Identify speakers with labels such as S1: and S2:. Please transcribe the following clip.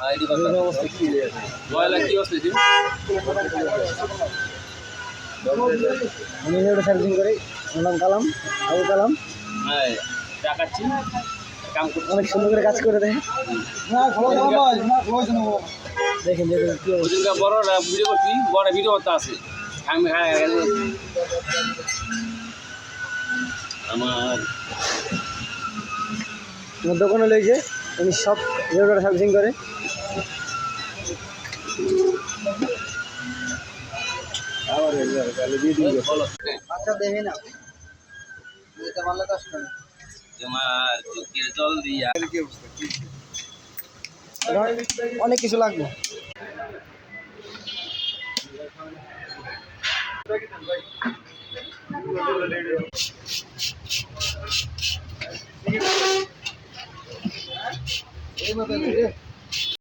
S1: ID কত অবস্থা কি ময়লা কি অবস্থা দিন
S2: আমি এটা সার্ভিসিং করি নাম কালাম আবু কালাম।
S1: হ্যাঁ দেখাচ্ছি কাম করছি
S2: অনেক সুন্দর করে কাজ করে দেয়। দেখেন দেখেন কি অবস্থা।
S1: ওদিনকে বড় ভিডিও করছি বড় ভিডিও করতে আছে আমি আমার
S2: আমার দোকানে লেগেছে উনি সব রেগুলার সার্ভিসিং করে।
S1: বলো
S2: আচ্ছা দেখে না যেতে পারলে তো আসবে না।
S1: তোমার চোখের জল দিয়া
S2: অনেক কিছু লাগবে। এইভাবে